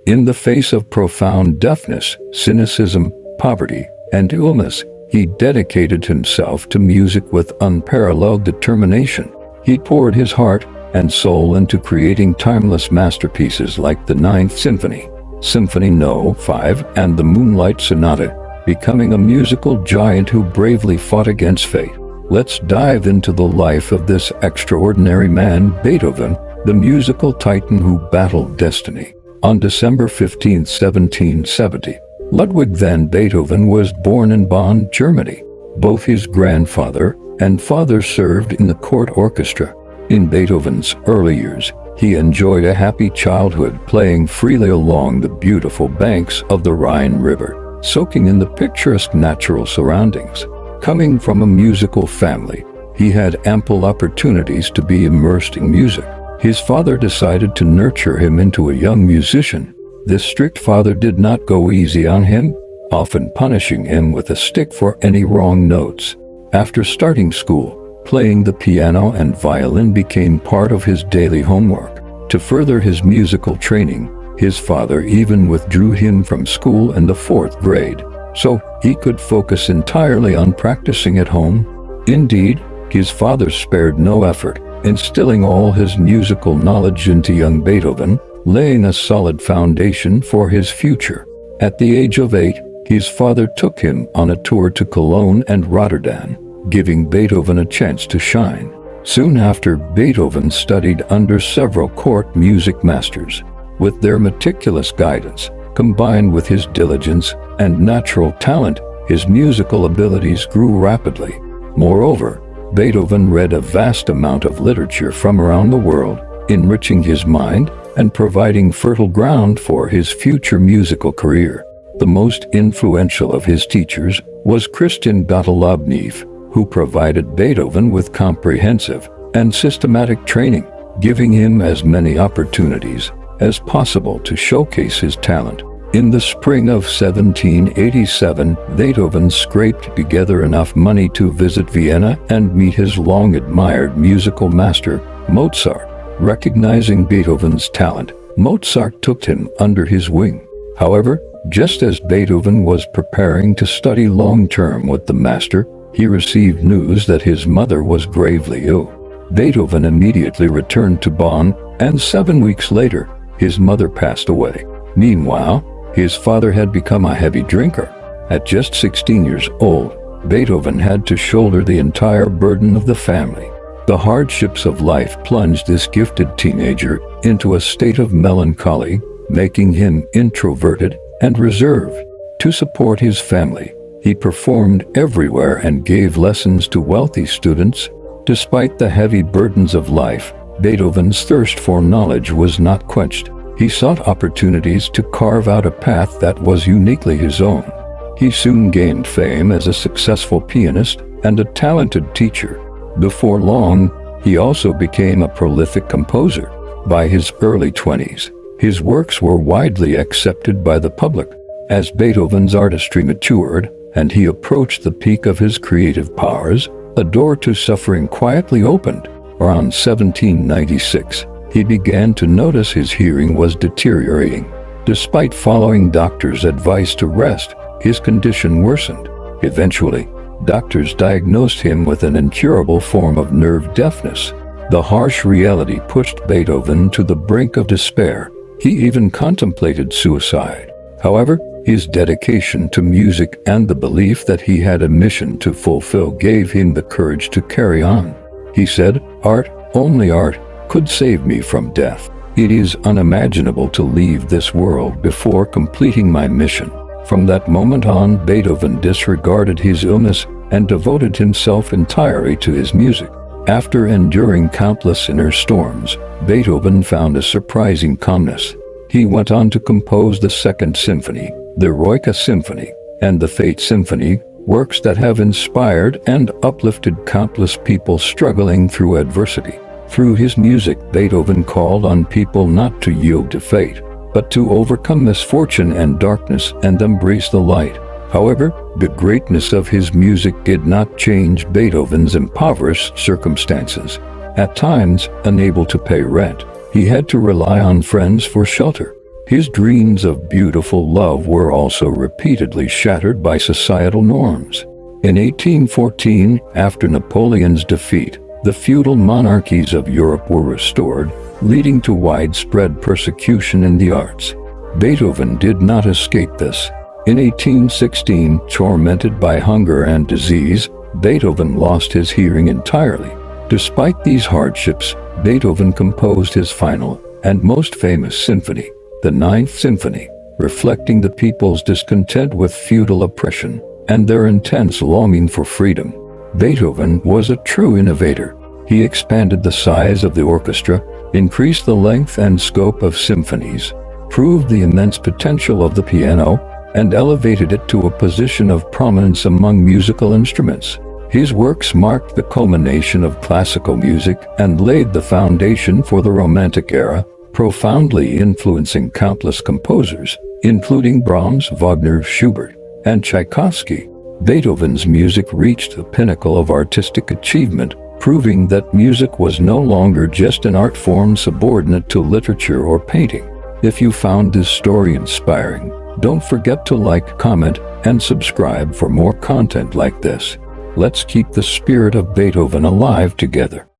In the face of profound deafness, cynicism, poverty, and illness, he dedicated himself to music with unparalleled determination. He poured his heart and soul into creating timeless masterpieces like the Ninth Symphony, Symphony No. 5, and the Moonlight Sonata, becoming a musical giant who bravely fought against fate. Let's dive into the life of this extraordinary man, Beethoven, the musical titan who battled destiny. On December 15, 1770, Ludwig van Beethoven was born in Bonn, Germany. Both his grandfather and father served in the court orchestra. In Beethoven's early years, he enjoyed a happy childhood playing freely along the beautiful banks of the Rhine River, soaking in the picturesque natural surroundings. Coming from a musical family, he had ample opportunities to be immersed in music. His father decided to nurture him into a young musician. This strict father did not go easy on him, often punishing him with a stick for any wrong notes. After starting school, playing the piano and violin became part of his daily homework. To further his musical training, his father even withdrew him from school in the 4th grade, so he could focus entirely on practicing at home. Indeed, his father spared no effort, instilling all his musical knowledge into young Beethoven, laying a solid foundation for his future. At the age of 8, his father took him on a tour to Cologne and Rotterdam, giving Beethoven a chance to shine. Soon after, Beethoven studied under several court music masters. With their meticulous guidance, combined with his diligence and natural talent, his musical abilities grew rapidly. Moreover, Beethoven read a vast amount of literature from around the world, enriching his mind and providing fertile ground for his future musical career. The most influential of his teachers was Christian Gottlob Neefe, who provided Beethoven with comprehensive and systematic training, giving him as many opportunities as possible to showcase his talent. In the spring of 1787, Beethoven scraped together enough money to visit Vienna and meet his long-admired musical master, Mozart. Recognizing Beethoven's talent, Mozart took him under his wing. However, just as Beethoven was preparing to study long-term with the master, he received news that his mother was gravely ill. Beethoven immediately returned to Bonn, and 7 weeks later, his mother passed away. Meanwhile, his father had become a heavy drinker. At just 16 years old, Beethoven had to shoulder the entire burden of the family. The hardships of life plunged this gifted teenager into a state of melancholy, making him introverted and reserved. To support his family, he performed everywhere and gave lessons to wealthy students. Despite the heavy burdens of life, Beethoven's thirst for knowledge was not quenched. He sought opportunities to carve out a path that was uniquely his own. He soon gained fame as a successful pianist and a talented teacher. Before long, he also became a prolific composer. By his early 20s, his works were widely accepted by the public. As Beethoven's artistry matured and he approached the peak of his creative powers, a door to suffering quietly opened. Around 1796, he began to notice his hearing was deteriorating. Despite following doctors' advice to rest, his condition worsened. Eventually, doctors diagnosed him with an incurable form of nerve deafness. The harsh reality pushed Beethoven to the brink of despair. He even contemplated suicide. However, his dedication to music and the belief that he had a mission to fulfill gave him the courage to carry on. He said, "Art, only art, could save me from death. It is unimaginable to leave this world before completing my mission." From that moment on, Beethoven disregarded his illness and devoted himself entirely to his music. After enduring countless inner storms, Beethoven found a surprising calmness. He went on to compose the Second Symphony, the Eroica Symphony, and the Fate Symphony, works that have inspired and uplifted countless people struggling through adversity. Through his music, Beethoven called on people not to yield to fate, but to overcome misfortune and darkness and embrace the light. However, the greatness of his music did not change Beethoven's impoverished circumstances. At times, unable to pay rent, he had to rely on friends for shelter. His dreams of beautiful love were also repeatedly shattered by societal norms. In 1814, after Napoleon's defeat, the feudal monarchies of Europe were restored, leading to widespread persecution in the arts. Beethoven did not escape this. In 1816, tormented by hunger and disease, Beethoven lost his hearing entirely. Despite these hardships, Beethoven composed his final and most famous symphony, the Ninth Symphony, reflecting the people's discontent with feudal oppression and their intense longing for freedom. Beethoven was a true innovator. He expanded the size of the orchestra, increased the length and scope of symphonies, proved the immense potential of the piano, and elevated it to a position of prominence among musical instruments. His works marked the culmination of classical music and laid the foundation for the Romantic era, profoundly influencing countless composers, including Brahms, Wagner, Schubert, and Tchaikovsky. Beethoven's music reached the pinnacle of artistic achievement, proving that music was no longer just an art form subordinate to literature or painting. If you found this story inspiring, don't forget to like, comment, and subscribe for more content like this. Let's keep the spirit of Beethoven alive together.